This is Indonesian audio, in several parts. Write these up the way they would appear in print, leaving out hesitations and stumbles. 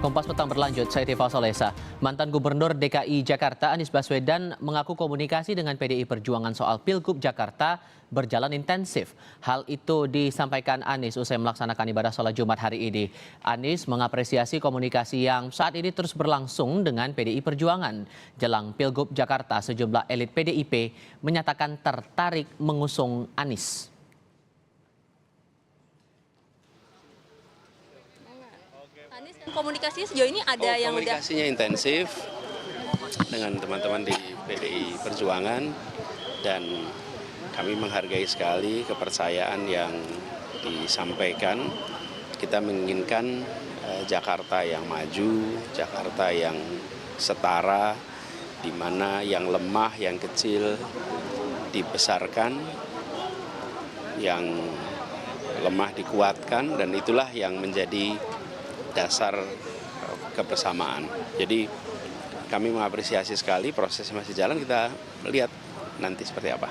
Kompas Petang berlanjut, saya Tiva Solesa. Mantan Gubernur DKI Jakarta Anies Baswedan mengaku komunikasi dengan PDI Perjuangan soal Pilgub Jakarta berjalan intensif. Hal itu disampaikan Anies usai melaksanakan ibadah sholat Jumat hari ini. Anies mengapresiasi komunikasi yang saat ini terus berlangsung dengan PDI Perjuangan. Jelang Pilgub Jakarta, sejumlah elit PDIP menyatakan tertarik mengusung Anies. Komunikasinya sejauh ini ada yang komunikasinya intensif dengan teman-teman di PDI Perjuangan dan kami menghargai sekali kepercayaan yang disampaikan. Kita menginginkan Jakarta yang maju, Jakarta yang setara, di mana yang lemah, yang kecil dibesarkan, yang lemah dikuatkan, dan itulah yang menjadi dasar kebersamaan. Jadi kami mengapresiasi sekali, proses masih jalan, kita lihat nanti seperti apa.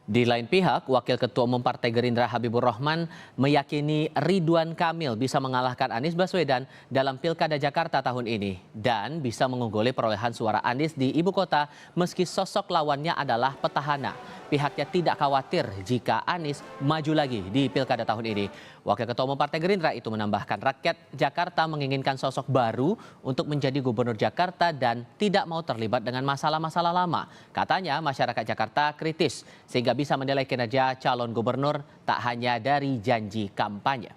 Di lain pihak, Wakil Ketua Umum Partai Gerindra Habibur Rahman meyakini Ridwan Kamil bisa mengalahkan Anies Baswedan dalam Pilkada Jakarta tahun ini dan bisa mengungguli perolehan suara Anies di ibu kota meski sosok lawannya adalah petahana. Pihaknya tidak khawatir jika Anies maju lagi di Pilkada tahun ini. Wakil Ketua Umum Partai Gerindra itu menambahkan rakyat Jakarta menginginkan sosok baru untuk menjadi gubernur Jakarta dan tidak mau terlibat dengan masalah-masalah lama. Katanya masyarakat Jakarta kritis sehingga bisa menilai kinerja calon gubernur tak hanya dari janji kampanye.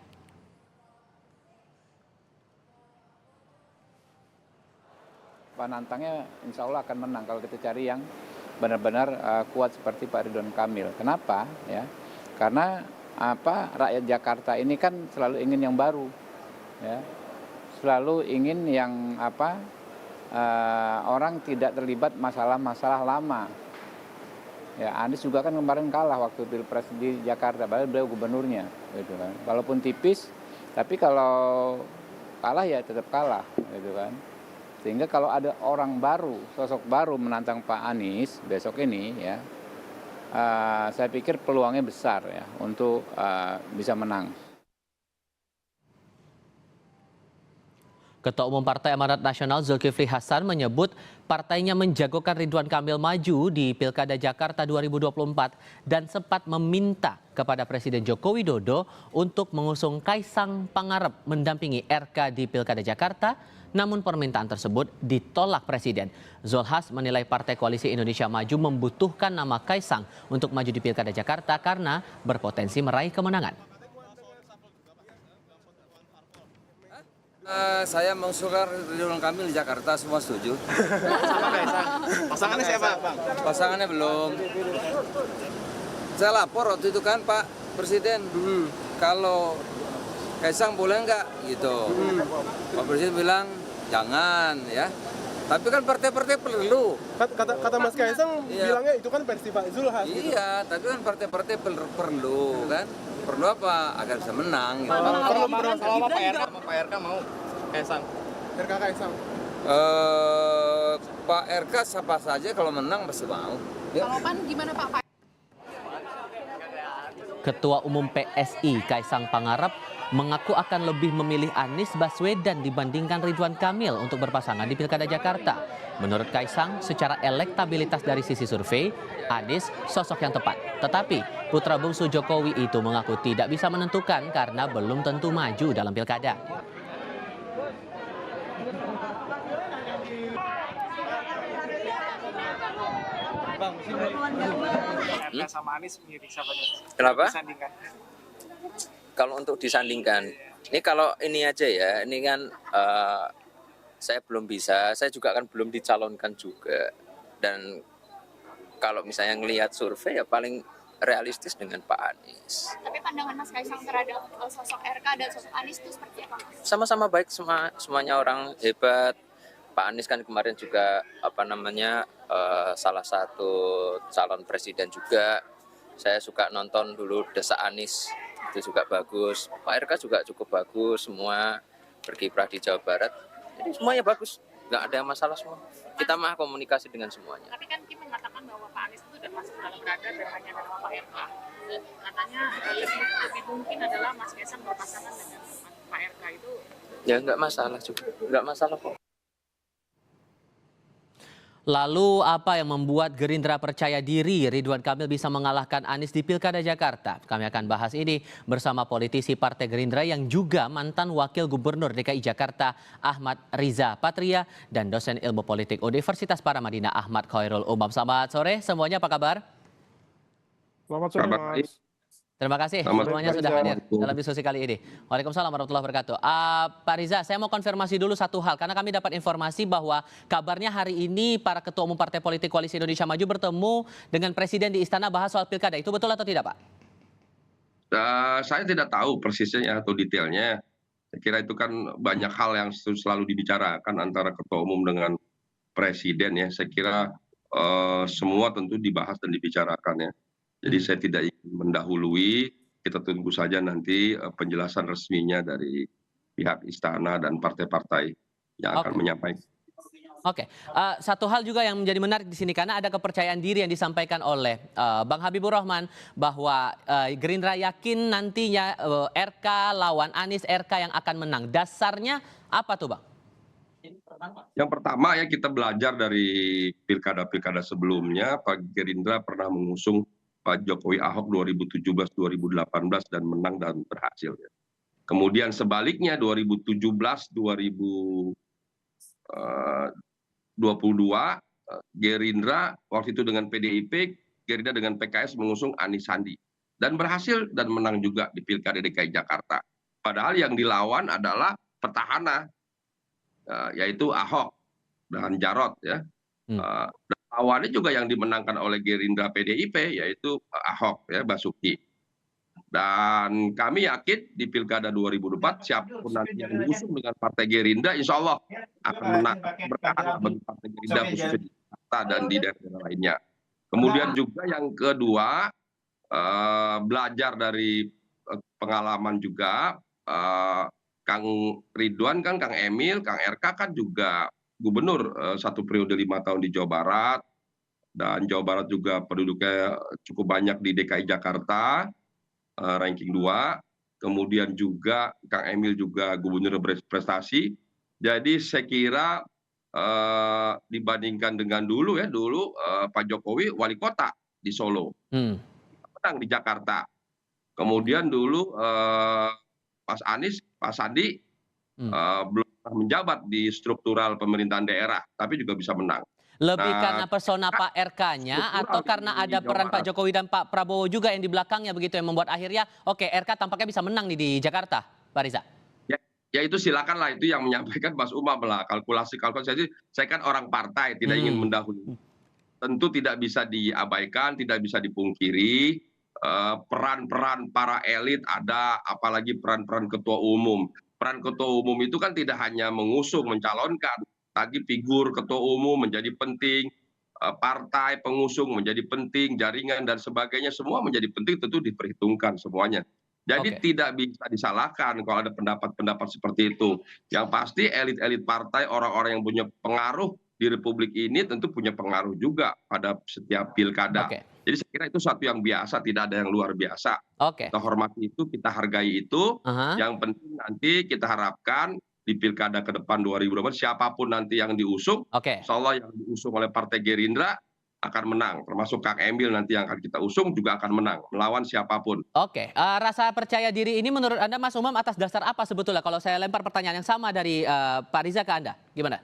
Penantangnya insya Allah akan menang kalau kita cari yang benar-benar kuat seperti Pak Ridwan Kamil. Kenapa? Ya, karena rakyat Jakarta ini kan selalu ingin yang baru, ya, selalu ingin yang orang tidak terlibat masalah-masalah lama. Ya, Anies juga kan kemarin kalah waktu pilpres di Jakarta, padahal beliau gubernurnya, gitu kan. Walaupun tipis, tapi kalau kalah ya tetap kalah, gitu kan. Sehingga kalau ada orang baru, sosok baru menantang Pak Anies besok ini, ya, saya pikir peluangnya besar ya untuk bisa menang. Ketua Umum Partai Amanat Nasional Zulkifli Hasan menyebut partainya menjagokan Ridwan Kamil maju di Pilkada Jakarta 2024 dan sempat meminta kepada Presiden Joko Widodo untuk mengusung Kaisang Pangarep mendampingi RK di Pilkada Jakarta, namun permintaan tersebut ditolak Presiden. Zulhas menilai Partai Koalisi Indonesia Maju membutuhkan nama Kaisang untuk maju di Pilkada Jakarta karena berpotensi meraih kemenangan. Saya mengusulkan Ridwan Kamil di Jakarta, semua setuju. Pasangannya siapa, Bang? Pasangannya belum. Saya lapor waktu itu kan Pak Presiden, kalau Kaisang boleh nggak gitu. Pak Presiden bilang jangan ya. Tapi kan partai-partai perlu. Kata Mas Kaisang bilangnya itu kan versi Pak Zulhas. Iya, tapi kan partai-partai perlu kan. Perlu apa? Agar bisa menang. Gitu. Kalau Pak RK mau Kaisang. RK Kaisang. Pak RK siapa saja kalau menang pasti mau. Ya. Kalau PAN gimana Pak? Ketua Umum PSI Kaisang Pangarep mengaku akan lebih memilih Anies Baswedan dibandingkan Ridwan Kamil untuk berpasangan di Pilkada Jakarta. Menurut Kaisang, secara elektabilitas dari sisi survei, Anies sosok yang tepat. Tetapi putra bungsu Jokowi itu mengaku tidak bisa menentukan karena belum tentu maju dalam Pilkada. Sama Anies milih siapa? Kenapa? Disandingkan. Kalau untuk disandingkan, ini kalau ini aja ya, ini kan saya belum bisa, saya juga kan belum dicalonkan juga. Dan kalau misalnya ngelihat survei ya paling realistis dengan Pak Anies. Tapi pandangan Mas Kaisang terhadap sosok RK dan sosok Anies itu seperti apa? Sama-sama baik, semuanya orang hebat. Pak Anies kan kemarin juga salah satu calon presiden juga. Saya suka nonton dulu Desa Anies, itu juga bagus. Pak RK juga cukup bagus, semua berkiprah di Jawa Barat. Jadi semuanya bagus, nggak ada masalah semua. Kita mah komunikasi dengan semuanya. Tapi kan Kim mengatakan bahwa Pak Anies itu sudah masuk dalam radar dan hanya nama Pak RK. Katanya lebih mungkin adalah Mas Kaisang berpasangan dengan Pak RK itu Ya nggak masalah juga, nggak masalah kok. Lalu apa yang membuat Gerindra percaya diri Ridwan Kamil bisa mengalahkan Anies di Pilkada Jakarta? Kami akan bahas ini bersama politisi Partai Gerindra yang juga mantan Wakil Gubernur DKI Jakarta Ahmad Riza Patria dan dosen ilmu politik Universitas Paramadina Ahmad Khairul Umam. Selamat sore semuanya, apa kabar? Selamat sore, Mas. Terima kasih Selamat semuanya sore, sudah Pak hadir Riza. dalam diskusi kali ini. Waalaikumsalam warahmatullahi wabarakatuh. Pak Riza, saya mau konfirmasi dulu satu hal karena kami dapat informasi bahwa kabarnya hari ini para ketua umum Partai Politik Koalisi Indonesia Maju bertemu dengan Presiden di Istana bahas soal pilkada. Itu betul atau tidak, Pak? Saya tidak tahu persisnya atau detailnya. Saya kira itu kan banyak hal yang selalu dibicarakan antara ketua umum dengan presiden ya. Saya kira semua tentu dibahas dan dibicarakan ya. Jadi saya tidak ingin mendahului. Kita tunggu saja nanti penjelasan resminya dari pihak istana dan partai-partai yang akan Oke. menyampaikan. Oke, satu hal juga yang menjadi menarik di sini karena ada kepercayaan diri yang disampaikan oleh Bang Habibur Rahman bahwa Gerindra yakin nantinya RK lawan Anies, RK yang akan menang. Dasarnya apa tuh, Bang? Yang pertama ya, kita belajar dari pilkada-pilkada sebelumnya. Pak Gerindra pernah mengusung Pak Jokowi Ahok 2017-2018 dan menang dan berhasil. Kemudian sebaliknya 2017-2022 Gerindra waktu itu dengan PDIP, Gerindra dengan PKS mengusung Anies Sandi dan berhasil dan menang juga di Pilkada DKI Jakarta. Padahal yang dilawan adalah petahana, yaitu Ahok dan Jarot ya. Dan lawannya juga yang dimenangkan oleh Gerindra PDIP yaitu Ahok ya, Basuki. Dan kami yakin di Pilkada 2024 siapapun nanti yang diusung dengan Partai Gerindra insya Allah akan menang berkah bagi Partai Gerindra khususnya di Jakarta dan di daerah lainnya. Kemudian juga yang kedua, belajar dari pengalaman juga, Kang Ridwan kan, Kang Emil, Kang RK kan juga gubernur 1 periode 5 tahun di Jawa Barat, dan Jawa Barat juga penduduknya cukup banyak di DKI Jakarta, ranking 2. Kemudian juga Kang Emil juga gubernur berprestasi. Jadi saya kira dibandingkan dengan dulu ya, Pak Jokowi wali kota di Solo, menang di Jakarta. Kemudian dulu Pak Sandi belum pernah menjabat di struktural pemerintahan daerah, tapi juga bisa menang. Lebih Nah, karena persona Pak RK-nya atau karena ada peran Pak Jokowi dan Pak Prabowo juga yang di belakangnya begitu yang membuat akhirnya oke, RK tampaknya bisa menang nih di Jakarta, Pak Riza? Ya itu silakanlah, itu yang menyampaikan Mas Umam lah, kalkulasi. Saya kan orang partai, tidak ingin mendahului. Tentu tidak bisa diabaikan, tidak bisa dipungkiri peran-peran para elit ada, apalagi peran-peran ketua umum. Peran ketua umum itu kan tidak hanya mengusung, mencalonkan, tapi figur ketua umum menjadi penting, partai pengusung menjadi penting, jaringan dan sebagainya semua menjadi penting, tentu diperhitungkan semuanya. Jadi tidak bisa disalahkan kalau ada pendapat-pendapat seperti itu. Yang pasti elit-elit partai, orang-orang yang punya pengaruh di Republik ini tentu punya pengaruh juga pada setiap pilkada. Jadi saya kira itu satu yang biasa, tidak ada yang luar biasa. Kita hormati itu, kita hargai itu. Yang penting nanti kita harapkan di pilkada ke depan 2024 siapapun nanti yang diusung, insya Allah yang diusung oleh Partai Gerindra akan menang, termasuk Kang Emil nanti yang akan kita usung juga akan menang melawan siapapun. Rasa percaya diri ini menurut Anda Mas Umam atas dasar apa sebetulnya? Kalau saya lempar pertanyaan yang sama dari Pak Riza ke Anda, gimana?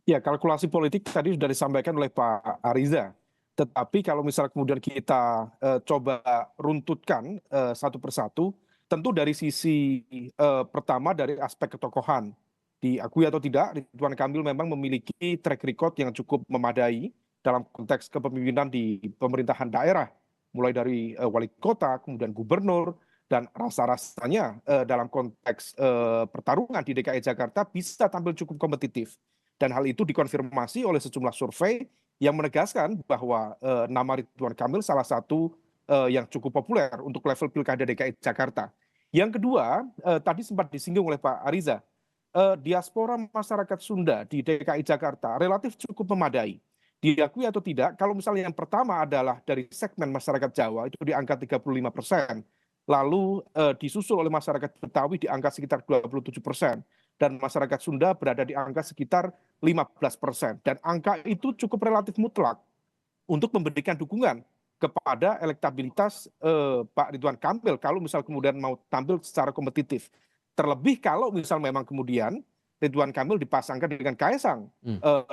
Ya, kalkulasi politik tadi sudah disampaikan oleh Pak Ariza. Tetapi kalau misalnya kemudian kita coba runtutkan satu persatu, tentu dari sisi pertama dari aspek ketokohan. Diakui atau tidak, Ridwan Kamil memang memiliki track record yang cukup memadai dalam konteks kepemimpinan di pemerintahan daerah. Mulai dari wali kota, kemudian gubernur, dan rasa-rasanya dalam konteks pertarungan di DKI Jakarta bisa tampil cukup kompetitif. Dan hal itu dikonfirmasi oleh sejumlah survei yang menegaskan bahwa nama Ridwan Kamil salah satu yang cukup populer untuk level pilkada DKI Jakarta. Yang kedua, tadi sempat disinggung oleh Pak Ariza, diaspora masyarakat Sunda di DKI Jakarta relatif cukup memadai. Diakui atau tidak, kalau misalnya yang pertama adalah dari segmen masyarakat Jawa, itu di angka 35%. lalu disusul oleh masyarakat Betawi di angka sekitar 27%, dan masyarakat Sunda berada di angka sekitar 15%. Dan angka itu cukup relatif mutlak untuk memberikan dukungan kepada elektabilitas Pak Ridwan Kamil kalau misal kemudian mau tampil secara kompetitif. Terlebih kalau misal memang kemudian Ridwan Kamil dipasangkan dengan Kaisang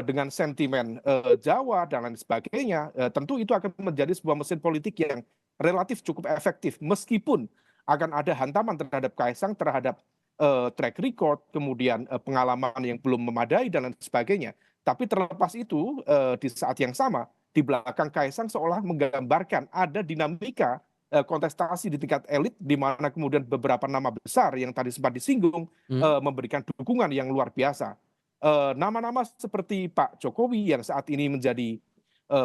dengan sentimen Jawa dan lain sebagainya, tentu itu akan menjadi sebuah mesin politik yang relatif cukup efektif, meskipun akan ada hantaman terhadap Kaisang, terhadap track record, kemudian pengalaman yang belum memadai dan lain sebagainya. Tapi terlepas itu, di saat yang sama di belakang Kaisang seolah menggambarkan ada dinamika kontestasi di tingkat elit, di mana kemudian beberapa nama besar yang tadi sempat disinggung memberikan dukungan yang luar biasa. Nama-nama seperti Pak Jokowi yang saat ini menjadi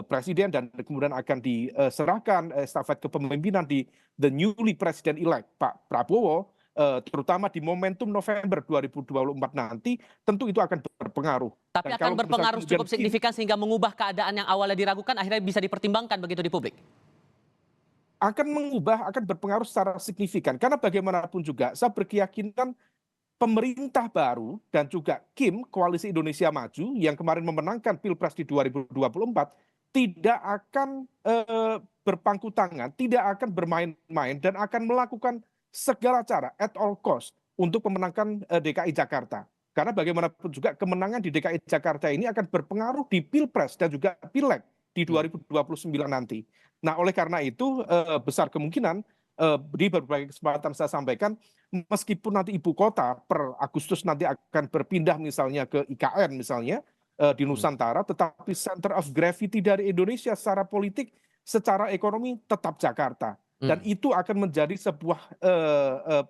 presiden dan kemudian akan diserahkan estafet kepemimpinan di the newly president elect Pak Prabowo, terutama di momentum November 2024 nanti, tentu itu akan berpengaruh. Tapi Dan akan kalau berpengaruh misalnya cukup signifikan sehingga mengubah keadaan yang awalnya diragukan akhirnya bisa dipertimbangkan begitu di publik. akan mengubah, akan berpengaruh secara signifikan. Karena bagaimanapun juga, saya berkeyakinan pemerintah baru dan juga KIM, Koalisi Indonesia Maju, yang kemarin memenangkan Pilpres di 2024, tidak akan berpangku tangan, tidak akan bermain-main, dan akan melakukan segala cara, at all cost, untuk memenangkan DKI Jakarta. Karena bagaimanapun juga kemenangan di DKI Jakarta ini akan berpengaruh di Pilpres dan juga Pileg di 2029 nanti. Nah, oleh karena itu besar kemungkinan di berbagai kesempatan saya sampaikan, meskipun nanti ibu kota per Agustus nanti akan berpindah misalnya ke IKN misalnya di Nusantara, tetapi center of gravity dari Indonesia secara politik, secara ekonomi tetap Jakarta. Dan itu akan menjadi sebuah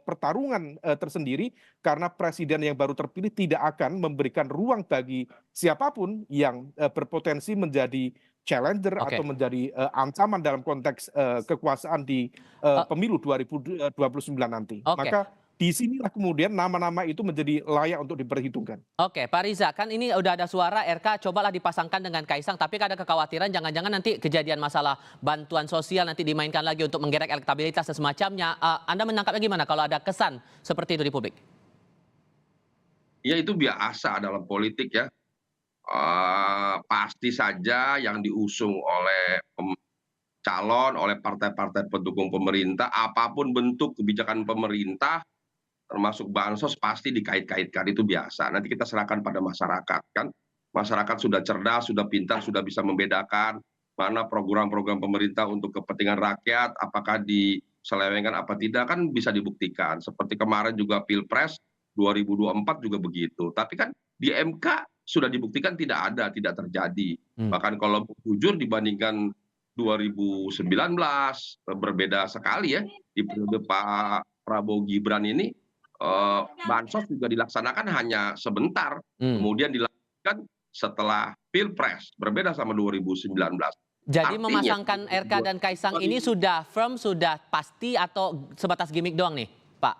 pertarungan tersendiri, karena presiden yang baru terpilih tidak akan memberikan ruang bagi siapapun yang berpotensi menjadi challenger atau menjadi ancaman dalam konteks kekuasaan di pemilu 2029 nanti. Maka disinilah kemudian nama-nama itu menjadi layak untuk diperhitungkan. Oke, Pak Riza, kan ini udah ada suara RK, cobalah dipasangkan dengan Kaisang, tapi ada kekhawatiran jangan-jangan nanti kejadian masalah bantuan sosial nanti dimainkan lagi untuk menggerek elektabilitas dan semacamnya. Anda menangkapnya gimana kalau ada kesan seperti itu di publik? Ya, itu biasa dalam politik ya. Pasti saja yang diusung oleh calon, oleh partai-partai pendukung pemerintah, apapun bentuk kebijakan pemerintah, termasuk bansos, pasti dikait-kaitkan, itu biasa. Nanti kita serahkan pada masyarakat, kan. Masyarakat sudah cerdas, sudah pintar, sudah bisa membedakan mana program-program pemerintah untuk kepentingan rakyat, apakah diselewengkan apa tidak, kan bisa dibuktikan. Seperti kemarin juga Pilpres 2024 juga begitu. Tapi kan di MK sudah dibuktikan tidak ada, tidak terjadi. Bahkan kalau jujur dibandingkan 2019 berbeda sekali ya, di periode Pak Prabowo Gibran ini bansos juga dilaksanakan hanya sebentar, kemudian dilakukan setelah Pilpres, berbeda sama 2019. Jadi Artinya, memasangkan RK dan Kaisang ini sudah firm, sudah pasti, atau sebatas gimmick doang nih, Pak?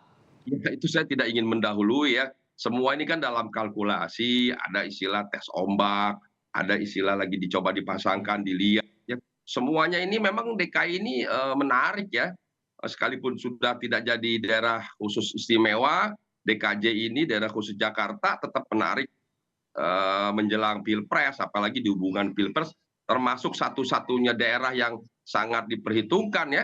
Ya, itu saya tidak ingin mendahului ya. Semua ini kan dalam kalkulasi, ada istilah tes ombak, ada istilah lagi dicoba dipasangkan, dilihat. Ya. Semuanya ini memang DKI ini menarik ya. Sekalipun sudah tidak jadi daerah khusus istimewa, DKJ ini daerah khusus Jakarta tetap menarik menjelang Pilpres, apalagi di hubungan Pilpres, termasuk satu-satunya daerah yang sangat diperhitungkan ya,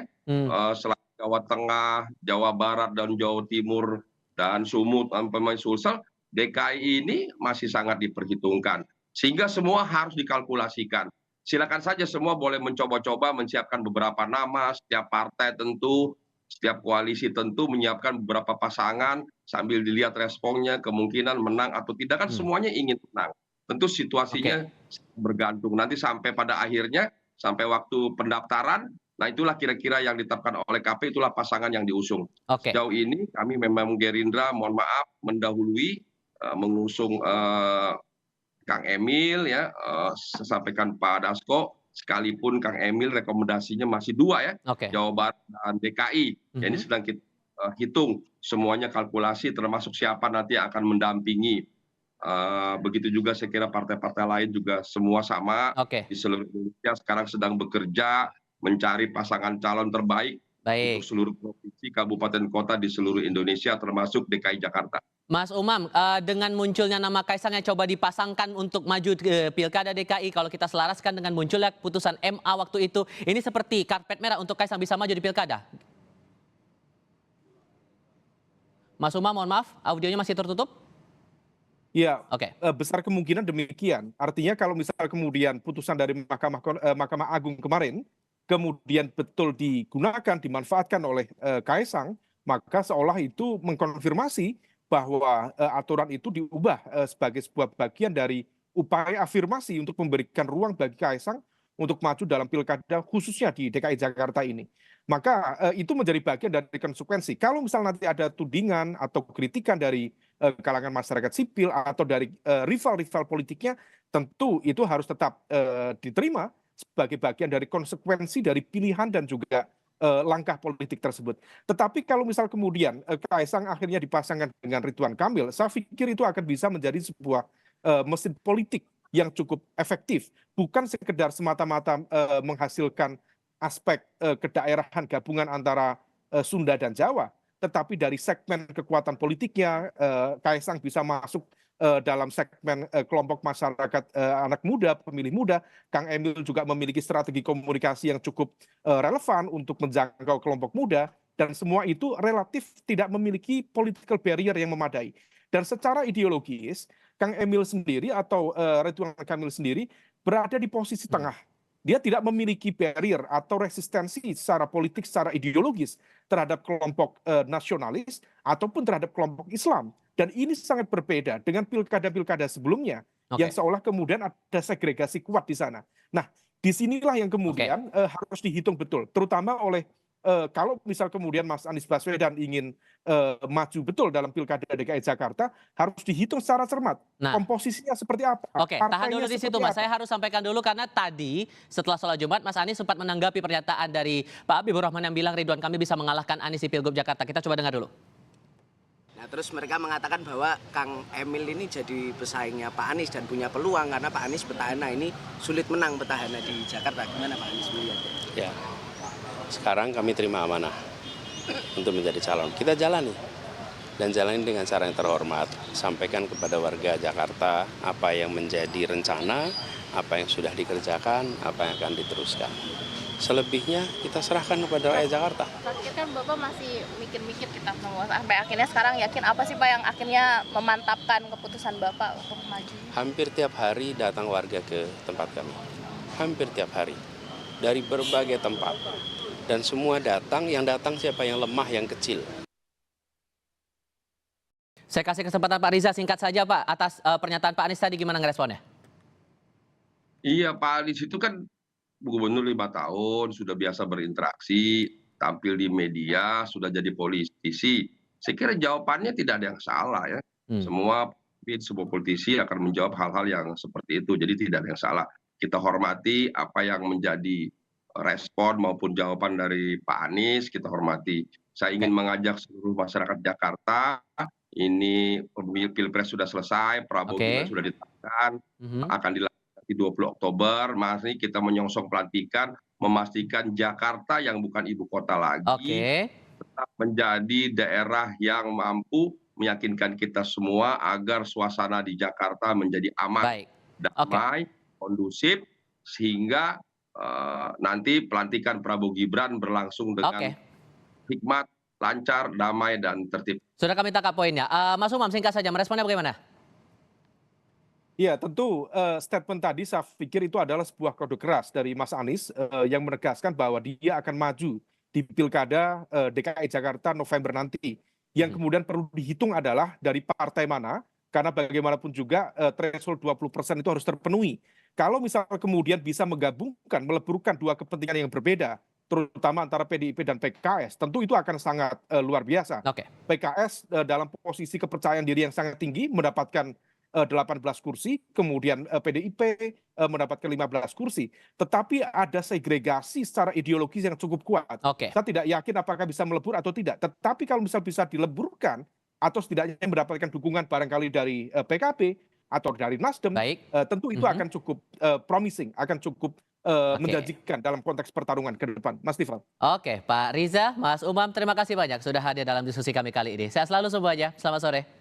selain Jawa Tengah, Jawa Barat, dan Jawa Timur, dan Sumut, sampai Sulsel, DKI ini masih sangat diperhitungkan. Sehingga semua harus dikalkulasikan. Silakan saja semua boleh mencoba-coba menyiapkan beberapa nama, setiap partai tentu, setiap koalisi tentu menyiapkan beberapa pasangan sambil dilihat responnya, kemungkinan menang atau tidak, kan semuanya ingin menang. Tentu situasinya bergantung nanti sampai pada akhirnya, sampai waktu pendaftaran, nah itulah kira-kira yang ditetapkan oleh KPU, itulah pasangan yang diusung. Sejauh ini kami memang Gerindra, mohon maaf, mendahului mengusung Kang Emil ya, saya sampaikan Pak Dasko, sekalipun Kang Emil rekomendasinya masih 2 ya, Jawa Barat dan DKI. Ini sedang kita hitung semuanya, kalkulasi termasuk siapa nanti yang akan mendampingi. Begitu juga saya kira partai-partai lain juga semua sama di seluruh Indonesia sekarang sedang bekerja mencari pasangan calon terbaik untuk Baik. seluruh provinsi, kabupaten, kota di seluruh Indonesia termasuk DKI Jakarta. Mas Umam, dengan munculnya nama Kaisang yang coba dipasangkan untuk maju ke Pilkada DKI, kalau kita selaraskan dengan munculnya putusan MA waktu itu, ini seperti karpet merah untuk Kaisang bisa maju di Pilkada. Mas Umam, mohon maaf, audionya masih tertutup? Ya, Oke. besar kemungkinan demikian. Artinya kalau misal kemudian putusan dari Mahkamah Agung kemarin kemudian betul digunakan, dimanfaatkan oleh Kaisang, maka seolah itu mengkonfirmasi bahwa aturan itu diubah sebagai sebuah bagian dari upaya afirmasi untuk memberikan ruang bagi Kaisang untuk maju dalam pilkada khususnya di DKI Jakarta ini. Maka itu menjadi bagian dari konsekuensi. Kalau misal nanti ada tudingan atau kritikan dari kalangan masyarakat sipil atau dari rival-rival politiknya, tentu itu harus tetap diterima sebagai bagian dari konsekuensi dari pilihan dan juga langkah politik tersebut. Tetapi kalau misal kemudian Kaisang akhirnya dipasangkan dengan Ridwan Kamil, saya pikir itu akan bisa menjadi sebuah mesin politik yang cukup efektif, bukan sekedar semata-mata menghasilkan aspek kedaerahan gabungan antara Sunda dan Jawa, tetapi dari segmen kekuatan politiknya, Kaisang bisa masuk dalam segmen kelompok masyarakat anak muda, pemilih muda. Kang Emil juga memiliki strategi komunikasi yang cukup relevan untuk menjangkau kelompok muda, dan semua itu relatif tidak memiliki political barrier yang memadai. Dan secara ideologis, Kang Emil sendiri atau Ridwan Kamil sendiri berada di posisi tengah. Dia tidak memiliki barrier atau resistensi secara politik, secara ideologis terhadap kelompok nasionalis ataupun terhadap kelompok Islam. Dan ini sangat berbeda dengan pilkada-pilkada sebelumnya yang seolah kemudian ada segregasi kuat di sana. Nah, disinilah yang kemudian harus dihitung betul, terutama oleh kalau misal kemudian Mas Anies Baswedan ingin maju betul dalam pilkada DKI Jakarta, harus dihitung secara cermat. Nah, komposisinya seperti apa? Oke, tahan partainya dulu di situ seperti Mas. apa? Saya harus sampaikan dulu karena tadi setelah sholat Jumat Mas Anies sempat menanggapi pernyataan dari Pak Habibur Rahman yang bilang Ridwan Kamil bisa mengalahkan Anies di Pilgub Jakarta. Kita coba dengar dulu. Nah, terus mereka mengatakan bahwa Kang Emil ini jadi pesaingnya Pak Anies dan punya peluang karena Pak Anies petahana ini sulit menang petahana di Jakarta. Gimana Pak Anies melihatnya? Ya, sekarang kami terima amanah untuk menjadi calon. Kita jalani dan jalani dengan cara yang terhormat. Sampaikan kepada warga Jakarta apa yang menjadi rencana, apa yang sudah dikerjakan, apa yang akan diteruskan. Selebihnya kita serahkan kepada rakyat Jakarta. Terakhir kan Bapak masih mikir-mikir kita semua sampai akhirnya sekarang yakin apa sih Pak yang akhirnya memantapkan keputusan Bapak untuk maju? Hampir tiap hari datang warga ke tempat kami. Hampir tiap hari. Dari berbagai tempat. Dan semua datang, yang datang siapa yang lemah, yang kecil. Saya kasih kesempatan Pak Riza singkat saja Pak atas pernyataan Pak Anies tadi, gimana ngeresponnya? Iya, Pak Anies itu kan gubernur 5 tahun, sudah biasa berinteraksi, tampil di media, sudah jadi politisi. Saya kira jawabannya tidak ada yang salah ya. Semua politisi akan menjawab hal-hal yang seperti itu, jadi tidak ada yang salah. Kita hormati apa yang menjadi respon maupun jawaban dari Pak Anies, kita hormati. Saya ingin mengajak seluruh masyarakat Jakarta, ini Pilpres sudah selesai, Prabowo juga sudah ditetapkan, akan dilakukan di 20 Oktober, mari kita menyongsong pelantikan, memastikan Jakarta yang bukan ibu kota lagi, tetap menjadi daerah yang mampu meyakinkan kita semua agar suasana di Jakarta menjadi aman, damai, kondusif, sehingga nanti pelantikan Prabowo Gibran berlangsung dengan hikmat, lancar, damai, dan tertib. Sudah kami tangkap poinnya. Mas Umam singkat saja, meresponnya bagaimana? Ya, tentu statement tadi saya pikir itu adalah sebuah kode keras dari Mas Anies yang menegaskan bahwa dia akan maju di pilkada DKI Jakarta November nanti. Yang kemudian perlu dihitung adalah dari partai mana, karena bagaimanapun juga threshold 20% itu harus terpenuhi. Kalau misal kemudian bisa menggabungkan, meleburkan dua kepentingan yang berbeda, terutama antara PDIP dan PKS, tentu itu akan sangat luar biasa. PKS dalam posisi kepercayaan diri yang sangat tinggi, mendapatkan 18 kursi, kemudian PDIP mendapatkan 15 kursi. Tetapi ada segregasi secara ideologis yang cukup kuat. Saya tidak yakin apakah bisa melebur atau tidak. Tetapi kalau misal bisa dileburkan, atau setidaknya mendapatkan dukungan barangkali dari PKB, atau dari Nasdem, tentu itu akan cukup promising, akan cukup menjanjikan dalam konteks pertarungan ke depan. Mas Tifal. Oke, Pak Riza, Mas Umam, terima kasih banyak sudah hadir dalam diskusi kami kali ini. Sehat selalu semuanya. Selamat sore.